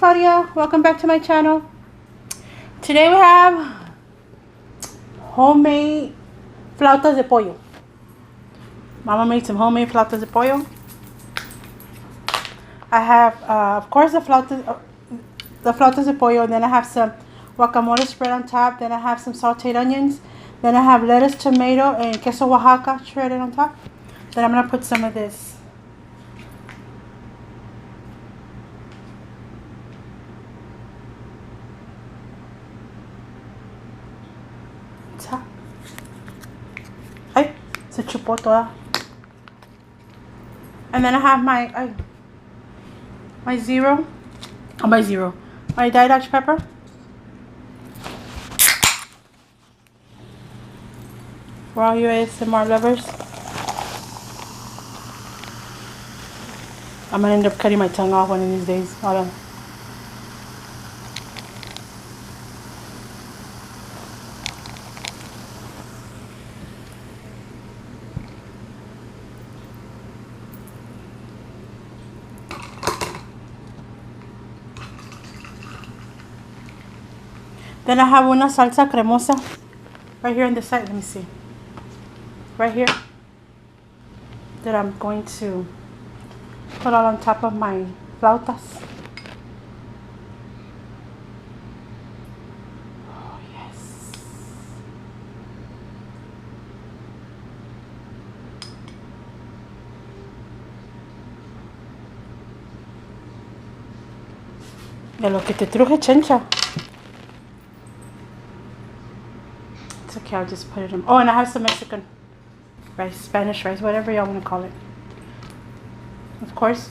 Claudia. Welcome back to my channel. Today we have homemade flautas de pollo. Mama made some homemade flautas de pollo. I have, of course, the flautas de pollo. And then I have some guacamole spread on top. Then I have some sauteed onions. Then I have lettuce, tomato, and queso Oaxaca shredded on top. Then I'm gonna put some of this top. Ay, se chupó toda. And then I have my my Didash pepper. For all you ASMR lovers. I'm gonna end up cutting my tongue off one of these days. Hold on. Then I have una salsa cremosa right here on the side. Let me see. Right here. That I'm going to put all on top of my flautas. Oh, yes. De lo que te truje, chencha. It's okay, I'll just put it in. Oh, and I have some Mexican rice, Spanish rice, whatever y'all want to call it. Of course.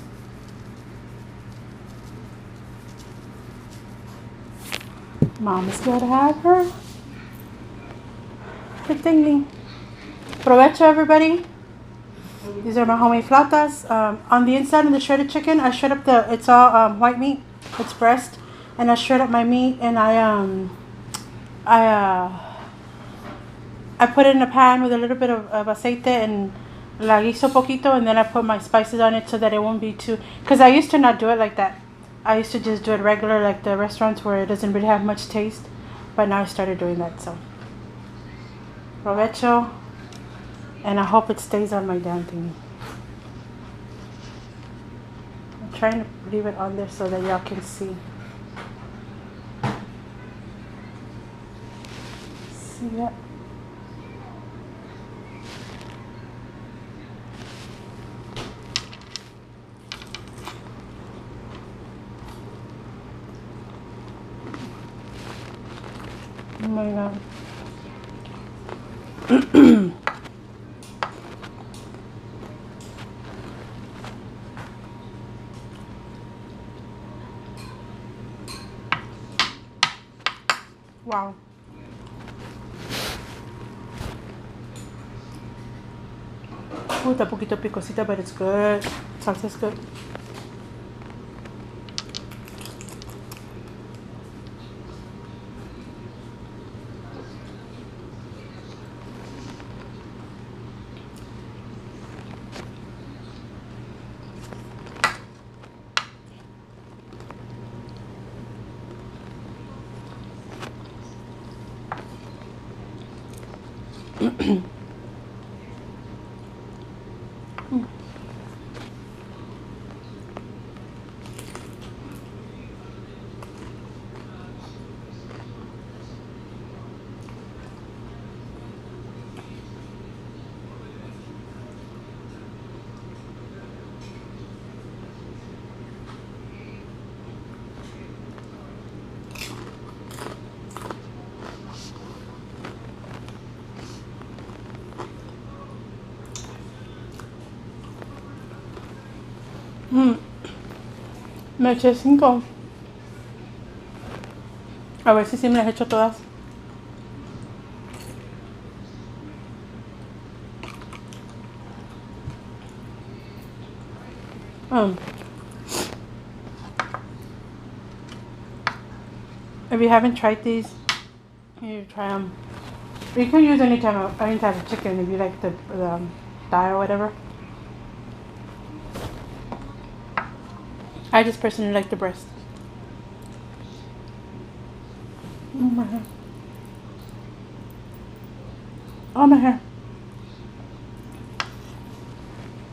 Mom's gotta have her thingy. Provecho, everybody. These are my homemade flautas. On the inside of the shredded chicken, I shred up it's all white meat. It's breast. And I shred up my meat and I put it in a pan with a little bit of aceite and la guiso poquito, and then I put my spices on it so that it won't be too, because I used to not do it like that. I used to just do it regular like the restaurants where it doesn't really have much taste, but now I started doing that. So provecho, and I hope it stays on my damn thingy. I'm trying to leave it on there so that y'all can see. See that? Oh my god. Wow. Ooh, está poquito picosita, but it's good. Salsa is good. Me eché 5. A ver si sí me las echo todas. If you haven't tried these, you try them. You can use any type of chicken if you like the thigh or whatever. I just personally like the breast. Oh, my hair. Oh, my hair.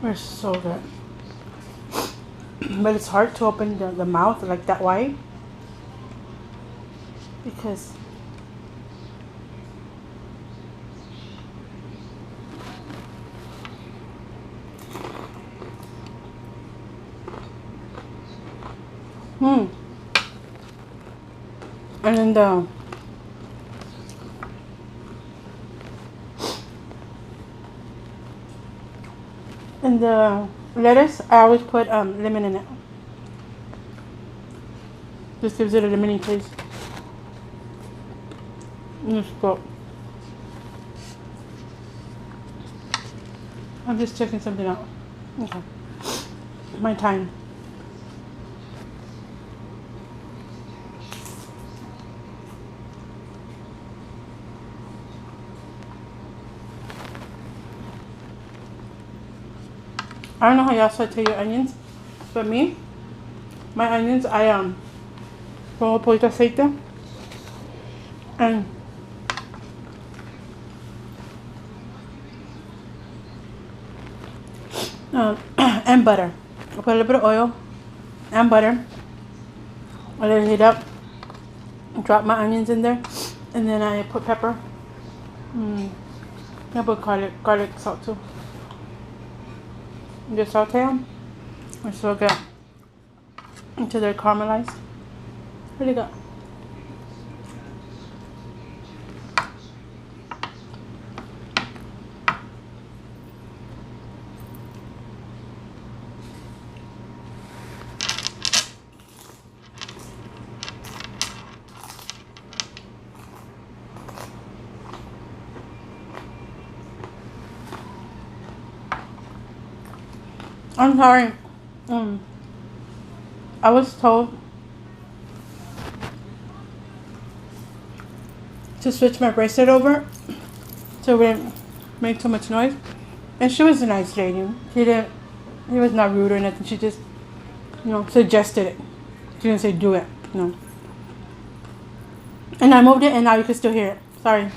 They're so good. But it's hard to open the mouth like that wide. Because and then the lettuce, I always put lemon in it. This gives it a lemony taste. Just go. I'm just checking something out. Okay. My time. I don't know how y'all saute your onions, but me, my onions, I pongo un poquito de aceite and butter. I put a little bit of oil and butter. I let it heat up. Drop my onions in there, and then I put pepper. I put garlic salt too. Just saute them until get until they're caramelized. Really good. I'm sorry. I was told to switch my bracelet over so it wouldn't make too much noise. And she was a nice lady. She was not rude or nothing. She just, suggested it. She didn't say do it. No. And I moved it and now you can still hear it. Sorry.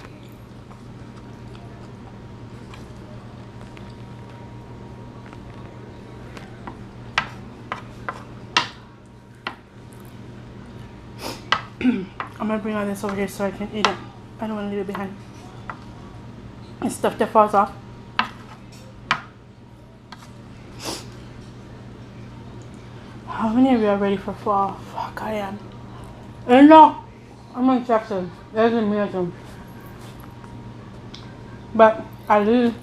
I'm gonna bring all this over here so I can eat it. I don't want to leave it behind. And stuff that falls off. How many of you are ready for fall? Fuck, I am. And no, I'm in Texas. There's a million. But at least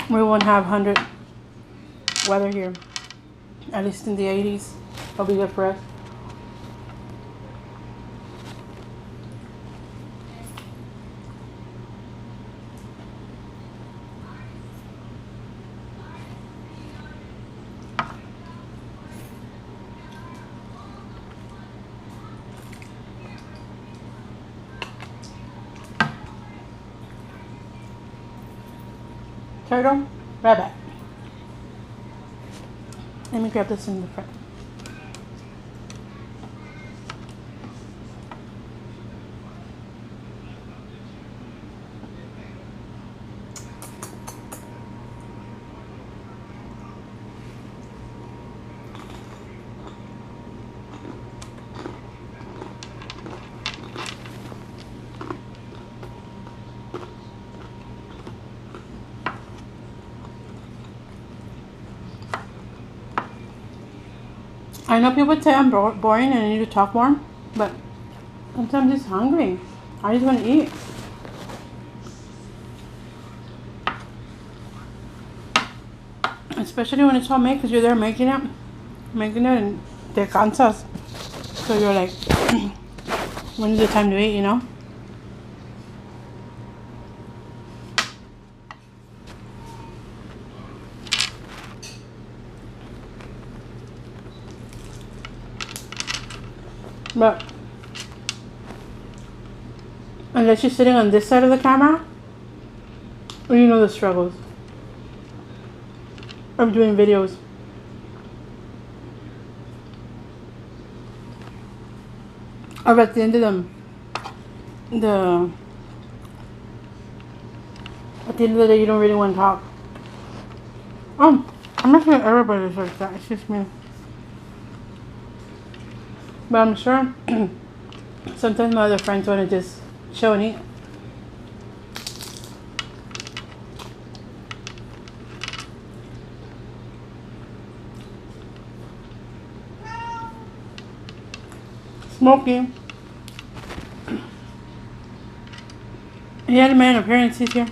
we won't have 100 weather here. At least in the 80s. It'll be good for us. Turtle, rabbit. Let me grab this in the front. I know people say I'm boring and I need to talk more, but sometimes I'm just hungry. I just want to eat. Especially when it's homemade, because you're there making it, and te cansas. So you're like, when is the time to eat, you know? But unless you're sitting on this side of the camera, you know the struggles of doing videos. Or at the end of the at the end of the day, you don't really want to talk. I'm not sure everybody's like that. It's just me. But I'm sure sometimes my other friends want to just chill and eat. Smoking. He had a man appearance this year.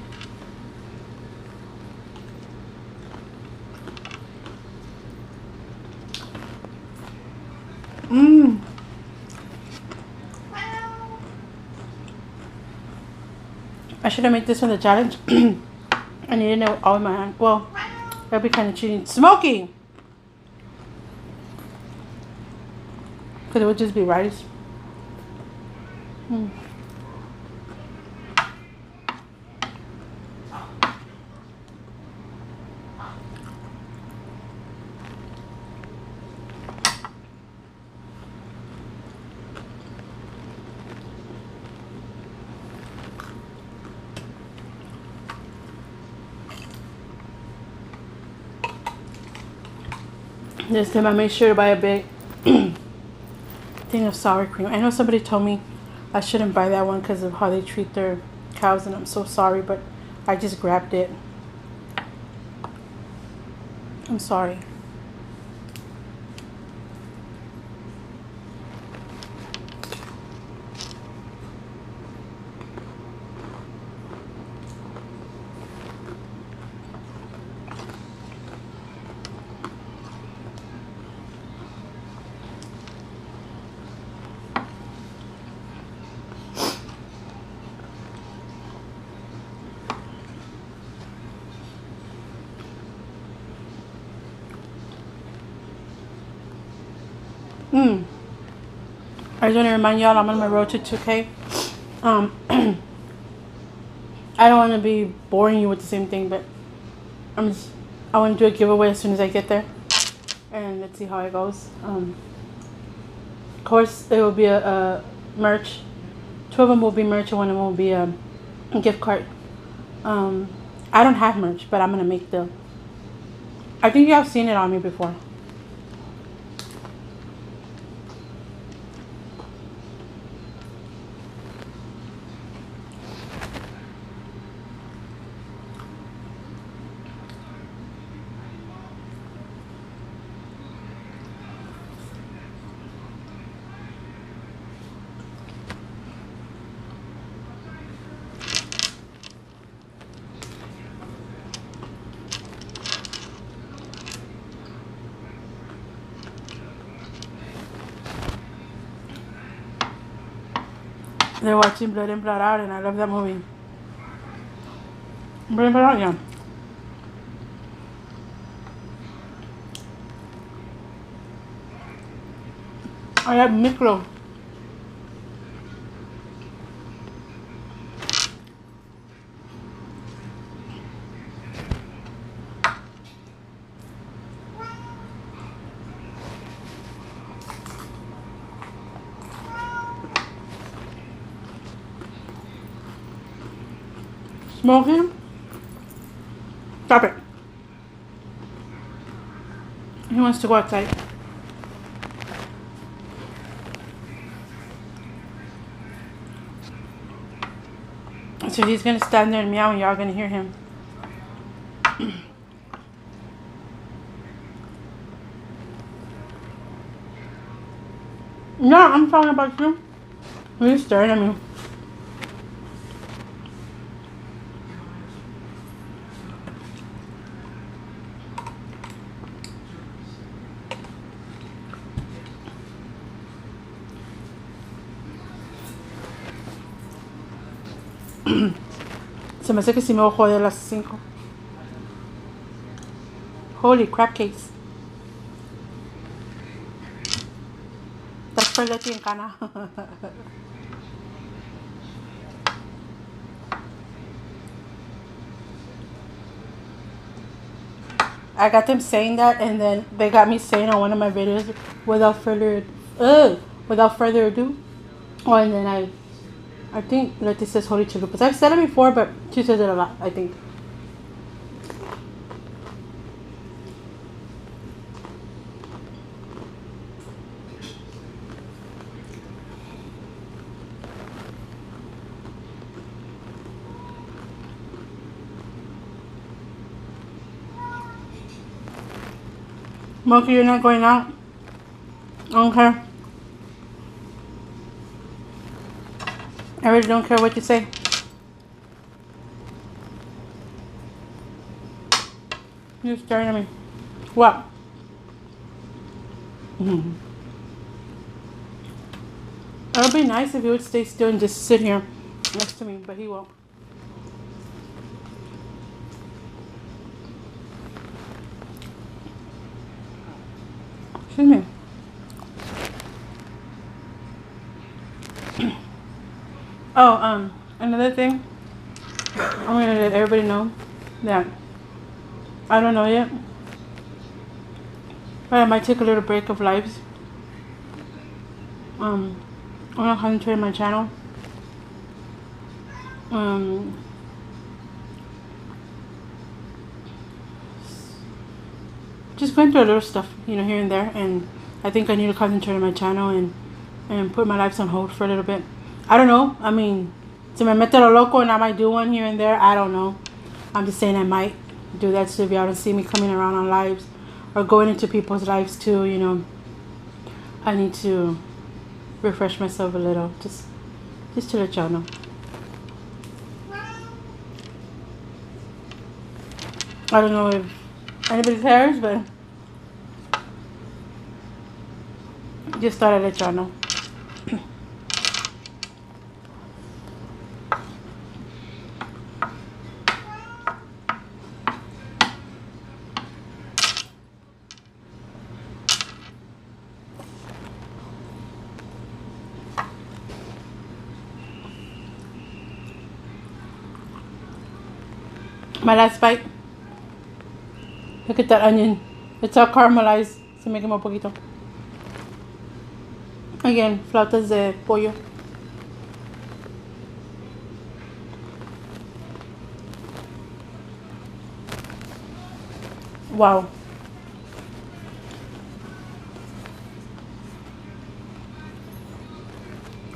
I should have made this one the challenge. I need to know all in my hand. Well, that'd be kind of cheating. Smoking! Because it would just be rice. This time I made sure to buy a big thing of sour cream. I know somebody told me I shouldn't buy that one because of how they treat their cows, and I'm so sorry, but I just grabbed it. I'm sorry. I just want to remind y'all I'm on my road to 2K. I don't want to be boring you with the same thing, but I want to do a giveaway as soon as I get there, and let's see how it goes. Of course, it will be a merch. 2 of them will be merch, and 1 of them will be a gift card. I don't have merch, but I'm gonna make the. I think you have seen it on me before. They're watching Blood In, Blood Out, and I love that movie. Blood In, Blood Out, yeah. I have micro. Smoking? Stop it. He wants to go outside. So he's gonna stand there and meow, and y'all gonna hear him. No, I'm talking about you. He's staring at me. Se me hace que si me voy a joder a las 5. Holy crap cakes. That's for Letty and Kana. I got them saying that, and then they got me saying on one of my videos, without further ado, Oh, and then I think Leti says holy chalupas. I've said it before, but she says it a lot, I think. Moki, you're not going out? I don't care. I really don't care what you say. You're staring at me. What? Mm-hmm. It would be nice if he would stay still and just sit here next to me, but he won't. Excuse me. Oh, another thing. I'm gonna let everybody know that I don't know yet, but I might take a little break of lives. I'm gonna concentrate on my channel. Just going through a little stuff, here and there, and I think I need to concentrate on my channel and put my lives on hold for a little bit. I don't know. I mean, se me mete lo loco and I might do one here and there. I don't know. I'm just saying I might do that so if y'all don't see me coming around on lives or going into people's lives too, I need to refresh myself a little. Just to let y'all know. I don't know if anybody cares, but just thought I'd let y'all know. My last bite. Look at that onion. It's all caramelized. Se me quemó un poquito. Again, flautas de pollo. Wow.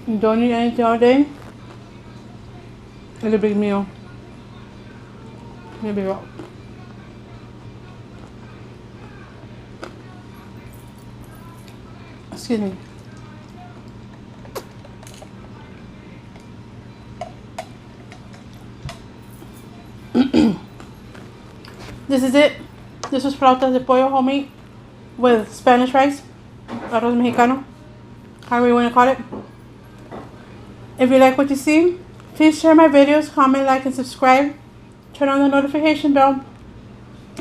You don't eat anything all day? It's a big meal. Here we go. Excuse me. This is it. This was flautas de pollo homemade with Spanish rice, arroz mexicano, however you want to call it. If you like what you see, please share my videos, comment, like, and subscribe. Turn on the notification bell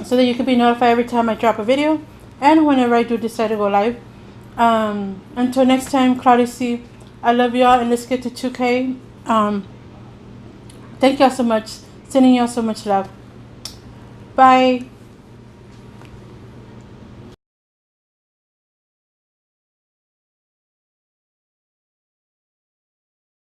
so that you can be notified every time I drop a video and whenever I do decide to go live. Until next time, Claudia C. I love y'all and let's get to 2K. Thank y'all so much. Sending y'all so much love. Bye.